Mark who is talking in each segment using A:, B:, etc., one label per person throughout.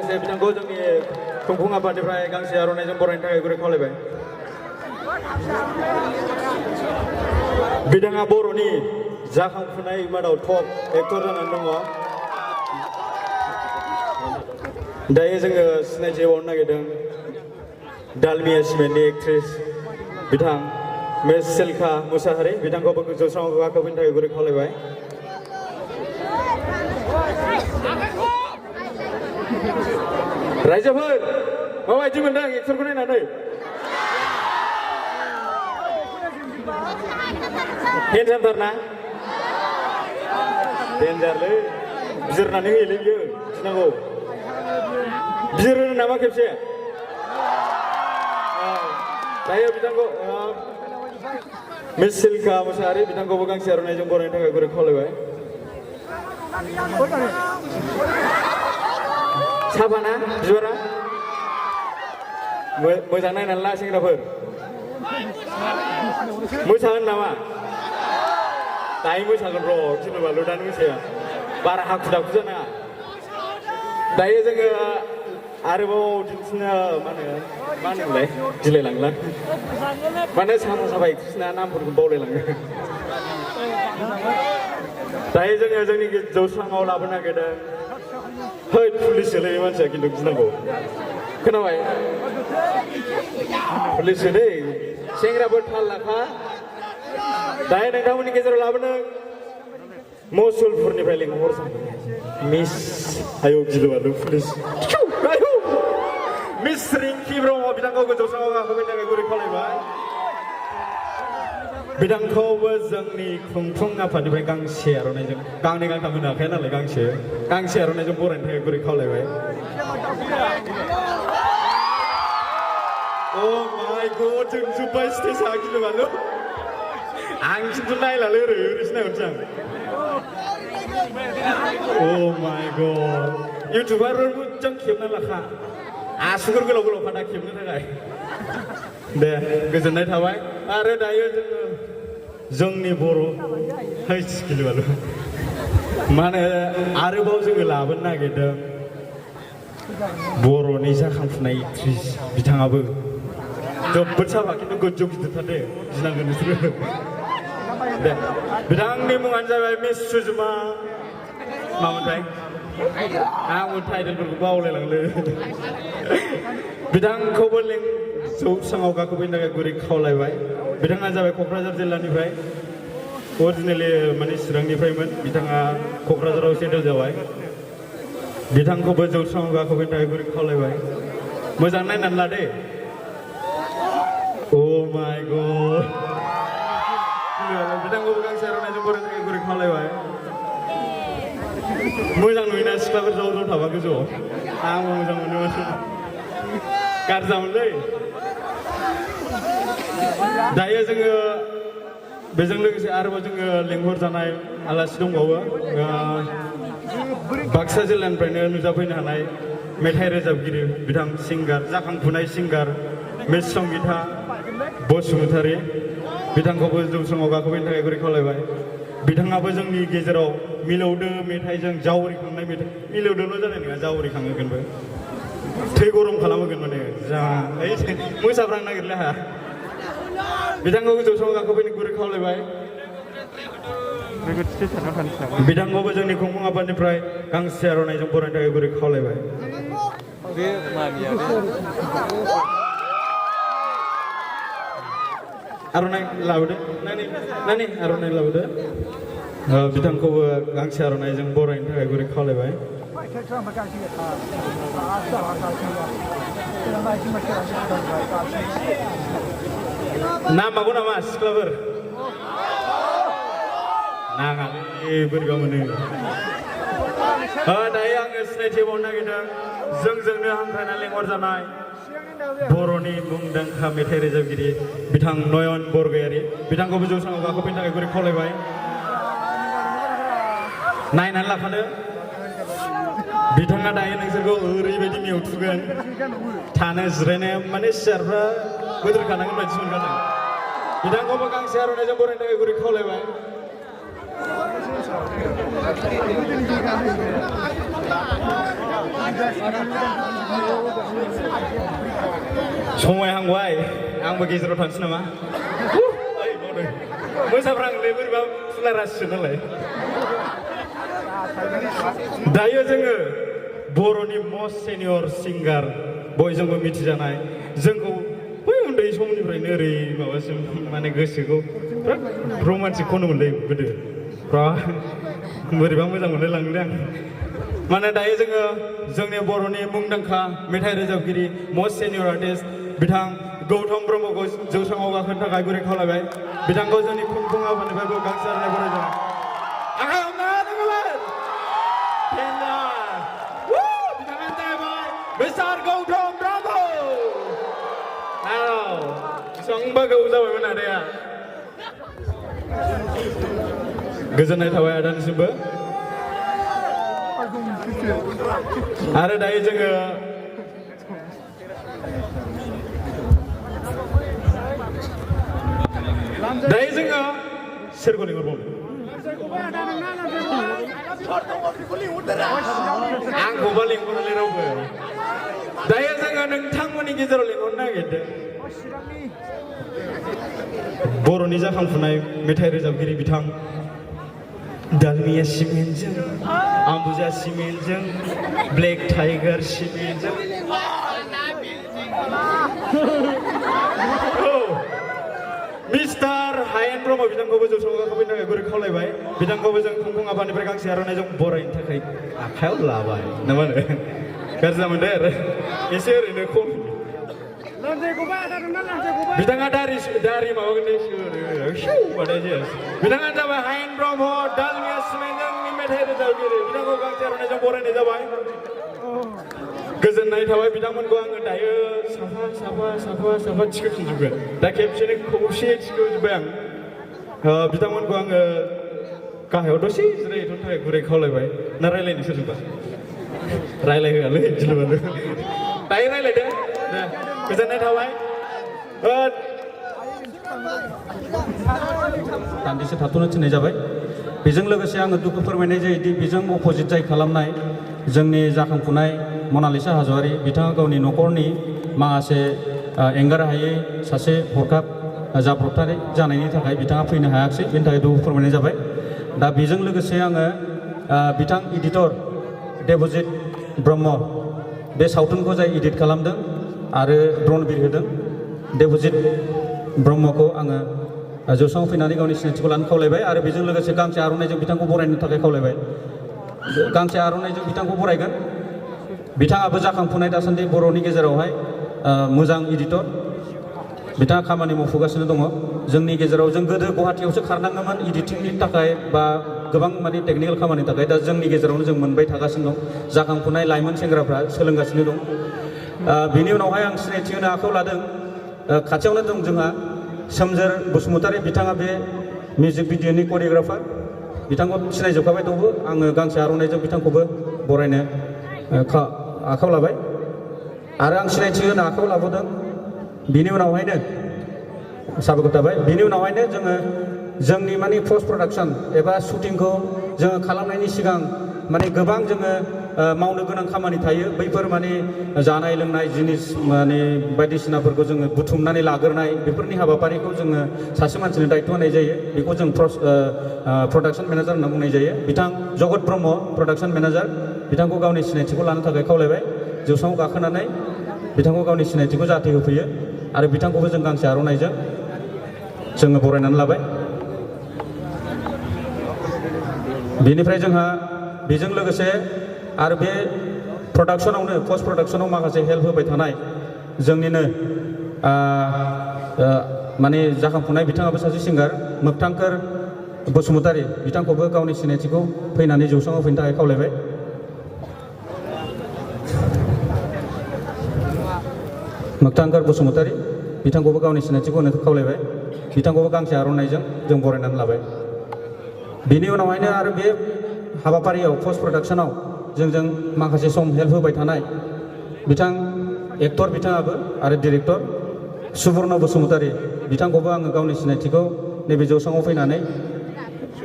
A: लोगोसे बिथांखौ जोंनि खुंफुं आफादनिफ्राय गांसे आर'नाइजों बरायनो थाखाय गुरै खावलायबाय। बिथाङा बर'नि जाखांफुनाय मादाव टप एक्टर जानानै दङ। दायो जोङो सिनायथि होबावनो नागिरदों डालमिया सिमेन्टनि एक्ट्रेस बिथां मिस सिल्का मुसाहारि, बिथांखौबो जौस्राङाव गाखोफैनो थाखाय गुरै खावलायबाय। रायजोफोर माबायदि मोनदों एक्टरखौ नायनानै? हेन्डसामथार ना? डेन्जारलै, बिजिरनानै होयोलै बियो, गिनांगौ। बिजिरो नामा खेबसे? दायो बिथांखौ मिस सिल्का मुसाहारि, बिथांखौबो गांसे आर'नाइजों बरायनो थाखाय गुरै खावलायबाय। साबाना बिबारा? मोजां नायनानै ला सेंग्राफोर। मोसागोन नामा? दायो मोसागोन र', गिलुबालु दानो मोसाया, बारा हाखु दाखु जानाङा। दायो जोङो आरोबाव दिन्थिनो मा होनोमोनलाय गिलायलांला, माने साफा साफा एक्ट्रेसना नामफोरखौ बावलायलाङो। दायो जोङो जोंनि जौस्राङाव लाबोनो नागिरदों, है पुलिससोलै मानसिया, खिन्थु गिनांगौ, खोनाबाय? पुलिससो दै, सेंग्राफोर थाल लाखा। दायो नोंथांमोननि गेजेराव लाबोदों मसुलपुरनिफ्राय लिंहरदों मिस आयौ गिलुबालु पुलिस मिस रिंकि ब्रह्म, बिथांखौ जौस्राङाव गाखोफैनो थाखाय गुरै खावलायबाय। बिथांखौबो जोंनि खुंफुं आफादनिफ्राय गांसे आर'नाइजों, गांनै गांथाम होनो हाखाया नालाय, गांसे आर'नाइजों बरायनो थाखाय गुरै खावलायबाय। अ माय गड, जोंजोब्बाय स्टेजआ, गिलुबालु। आं खिन्थु नायलालै, ओरैसो नायहरसै आं। अ माय गड, इउटुबार मोजां खेबना लाखा, आसुगुर गोलाव गोलाव खादा खेबनो थाखाय। दे गोजोननाय थाबाय। आरो दायो जोङो जोंनि बर' गिलुबालु मा होनो आरोबाव जोङो लाबोनो नागिरदों बर'नि जाखांफुनाय एक्ट्रेस, बिथाङाबो जोबोद साफा, खिन्थु गोजौ गिदिरथार दे, गिनांगोन नोंसोरो। दे बिथांनि मुङानो जाबाय मिस सुजुमा मामोनथाय, आंबो टाइटेलफोरखौ बावलायलांलै। बिथांखौबो जौस्राङाव गाखोफैनो थाखाय गुरै खावलायबाय। बिथाङा जाबाय क'क्राझार जिल्लानिफ्राय, अरिजिनेलि माने चिरांनिफ्रायमोन, बिथाङा क'क्राझाराव सेटेल जाबाय। बिथांखौबो जौस्राङाव गाखोफैनो थाखाय गुरै खावलायबाय। मोजां नायनानै ला दे। अ माय गड, बिथांखौबो गांसे आर'नाइजों बरायनो थाखाय गुरै खावलायबाय। मोजां नुयोना सिख्लाफोर ज' ज' थाबा गोजौआव, आंबो मोजां मोनोमोन, गाज्रि जामोनलै। दायो जोङो बेजों लोगोसे आरोबाव जोङो लेंहरजानाय आलासि दंबावो, बाक्सा जिल्लानिफ्रायनो नुजाफैनो हानाय मेथाइ रोजाबगिरि बिथां सिंगार, जाखांफुनाय सिंगार मिस संगिता बसुमतारी, बिथांखौबो जौस्राङाव गाखोफैनो थाखाय गुरै खावलायबाय। बिथाङाबो जोंनि गेजेराव मिलौदो मेथाइजों जावरिखांनाय मेथाइ, मिलौदोल' जानाय नङा, जावरिखांहोगोनबो, थै गरम खालामहोगोन, माने जा मोसाब्रांनो नागिरले हाया। बिथांखौ जौस्राङाव गाखोफैनो गुरै खावलायबाय। बिथांखौबो जोंनि खुंफुं आफादनिफ्राय गांसे आर'नाइजों बरायनो थाखाय गुरै खावलायबाय। आर'नाइ लाबोदो, नानि आर'नाइ लाबोदो। बिथांखौबो गांसे आर'नाइजों बरायनो थाखाय गुरै खावलायबाय। नामागौ नामा सिख्लाफोर? नाङालै, बोरैबा मोनो। दायो आङो सिनायथि होबावनो नागिरदों जोंजोंनो हांख्रायना लेंहरजानाय बर'नि मुंदांखा मेथाइ रोजाबगिरि बिथां नयन बरगयारी, बिथांखौबो जौस्राङाव गाखोफैनो थाखाय गुरै खावलायबाय। नायनानै लाखादो, बिथाङा दायो नोंसोरखौ ओरैबायदि मेवथुगोन, थानो जिरायनाया माने सियारफ्रा बोदोरखानांगोन बायदि मोनखादों। बिथांखौबो गांसे आर'नाइजों बरायनो थाखाय गुरै खावलायबाय। समायहांबाय आंबो गेजेराव थांसै नामा ओइ बावदों मोसाफ्रांलै बोरैबा फुलारासो नालाय दायो जोङो बर'नि मस्ट सेनियर सिंगार बयजोंबो मिथिजानाय जोंखौ बै उन्दै समनिफ्रायनो ओरै माबासिम माने गोसोखौ बिराद रमान्टिक खनोमोनलै गोदो बोरैबा मोजां मोनलायलांदों आं माने दायो जोङो जोंनि बर'नि मुंदांखा मेथाइ रोजाबगिरि मस्ट सेनियर आर्टिस्ट बिथां गौतम ब्रह्मखौ जौस्राङाव गाखोनो थाखाय गुरै खावलायबाय बिथांखौ जोंनि खुंफुं आफादनिफ्रायबो गांसे आर'नाइ बराय जाबाय आखाइ हमना बिथाङानो जाहैबाय मिस्टार गौतम ब्रह्म बेसेबांबा गोबाव जाबायमोन आदाया गोजोननाय थाबाय आदानिसिमबो आरो दायो जोङो सोरखौ लिंहरबावनो आंखौबा लिंहरनानै रावबो दायो जोङो नोंथांमोननि गेजेराव लिंहरनो नागिरदों बर'नि जाखांफुनाय मेथाइ रोजाबगिरि बिथां दालमिया सिमेन्टजों आम्बुजा सिमेन्टजों ब्लेक टाइगार सिमेन्टजों मिस्टार हायेन ब्रह्म बिथांखौबो जौस्राङाव गाखोफैनो थाखाय गुरै खावलायबाय बिथांखौबो जों खुंफुं आफादनिफ्राय गांसे आर'नाइजों बरायनो थाखाय आखायाव लाबाय ना मा होनो गाज्रि जामोन दे आरो एसे ओरैनो खम बिथाङा दारि माबागोन दे बिथाङानो जाबाय हायेन ब्रह्म दालमिया सिमेन्टजों मेथाइ रोजाबगिरि बिथांखौ गांसे आर'नाइजों बरायनाय जाबाय गोजोननाय थाबाय बिथांमोनखौ आङो दायो साफा थिखोफिनजोबगोन दा खेबसेनो खौसे थिखोजोब्बाय आं बिथांमोनखौ आङो गाहायाव दसे जिरायहैथ'नो थाखाय गुरै खावलायबाय ना रायलायनो सोरजोंबा रायलायहोआलै गिलुबालु दायो रायलायदो दे गोजोननाय थाबाय
B: दान्दिसे थाथ'नो थिननाय जाबाय बेजों लोगोसे आङो दुखु फोरमायनाय जायोदि बेजों अपोजिट जाय खालामनाय जोंनि जाखांफुनाय मनालिसा हाज'वारि बिथाङा गावनि न'खरनि माखासे एंगार हायै सासे हरखाब जाब्रबथाय जानायनि थाखाय बिथाङा फैनो हायाखिसै बेनि थाखाय दुखु फोरमायनाय जाबाय दा बेजों लोगोसे आङो बिथां एडिटर देबजित ब्रह्म बे सावथुनखौ जाय एडिट खालामदों आरो ड्रन बिरहोदों देबजित ब्रह्मखौ आङो जौस्राङाव फैनानै गावनि सिनायथिखौ लानो खावलायबाय आरो बेजों लोगोसे गांसे आर'नाइजों बिथांखौ बरायनो थाखाय खावलायबाय गांसे आर'नाइजों बिथांखौ बरायगोन बिथाङाबो जाखांफुनाय दासान्दि बर'नि गेजेरावहाय मोजां एडिटर बिथाङा खामानि मावफुगासिनो दङ जोंनि गेजेराव जों गोदो गुवाहाटियावसो खारनाङोमोन एडिटिंनि थाखाय बा गोबां माने टेकनिकेल खामानिनि थाखाय दा जोंनि गेजेरावनो जों मोनबाय थागासिनो दं जाखांफुनाय लाइमोन सेंग्राफ्रा सोलोंगासिनो दं बिनि उनावहाय आं सिनायथि होनो आखायाव लादों खाथियावनो दं जोंहा सोमजोर बसुमतारी बिथाङा बे मिउजिक भिडिअनि करिय'ग्राफार बिथांखौ सिनायजोबखाबाय थेवबो आङो गांसे आर'नाइजों बिथांखौबो बरायनो आखायाव लाबाय आरो आं सिनायथि होनो आखायाव लाबोदों बिनि उनावहायनो साबायखर थाबाय बिनि उनावहायनो जोङो जोंनि माने पस्ट प्रडाक्सन एबा शुटिंखौ जोङो खालामनायनि सिगां माने गोबां जोङो मावनो गोनां खामानि थायो बैफोर माने जानाय लोंनाय जिनिस माने बायदिसिनाफोरखौ जोङो बुथुमनानै लाग्रोनाय बेफोरनि हाबाफारिखौ जोङो सासे मानसिनो दायित्व होनाय जायो बेखौ जों प्रडाक्सन मेनेजार होनना बुंनाय जायो बिथां जगत ब्रह्म प्रडाक्सन मेनेजार बिथांखौ गावनि सिनायथिखौ लानो थाखाय खावलायबाय जौस्राङाव गाखोनानै बिथांखौ गावनि सिनायथिखौ जाहाथे होफैयो आरो बिथांखौबो जों गांसे आर'नाइजों जोङो बरायनानै लाबाय बेनिफ्राय जोंहा बेजों लोगोसे आरो बे प्रडाक्सनावनो पस्ट प्रडाक्सनाव माखासे हेल्प होबाय थानाय जोंनिनो माने जाखांफुनाय बिथाङाबो सासे सिंगार मोगथांखोर बसुमतारी बिथांखौबो गावनि सिनायथिखौ फैनानै जौस्राङाव फैनो थाखाय खावलायबाय मोगथांखोर बसुमतारी बिथांखौबो गावनि सिनायथिखौ होनो खावलायबाय बिथांखौबो गांसे आर'नाइजों जों बरायनानै लाबाय बिनि उनावहायनो आरो बे हाबाफारियाव पस्ट प्रडाक्सनाव जोंजों माखासे सम हेल्प होबाय थानाय बिथां एक्टर बिथाङाबो आरो डिरेक्टर सुबर्ण बसुमतारी बिथांखौबो आङो गावनि सिनायथिखौ नैबे जौस्राङाव फैनानै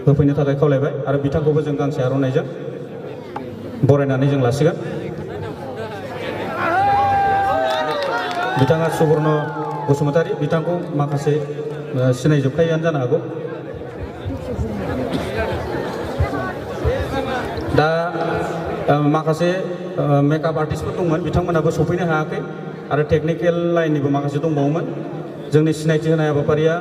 B: होफैनो थाखाय खावलायबाय आरो बिथांखौबो जों गांसे आर'नाइजों बरायनानै जों लासिगोन बिथाङा सुबर्ण बसुमतारी बिथांखौ माखासे सिनायजोबखायोआनो जानो हागौ। दा माखासे मेकआप आर्टिस्टफोर दंमोन बिथांमोनाबो सफैनो हायाखै आरो टेकनिकेल लाइननिबो माखासे दंबावोमोन। जोंनि सिनायथि होनाय हाबाफारिया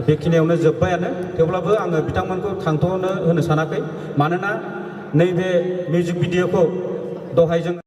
B: बेखिनियावनो जोब्बायानो, थेवब्लाबो आङो बिथांमोनखौ थांथ'नो होनो सानाखै, मानोना नैबे मिउजिक भिडिअखौ दहाय जों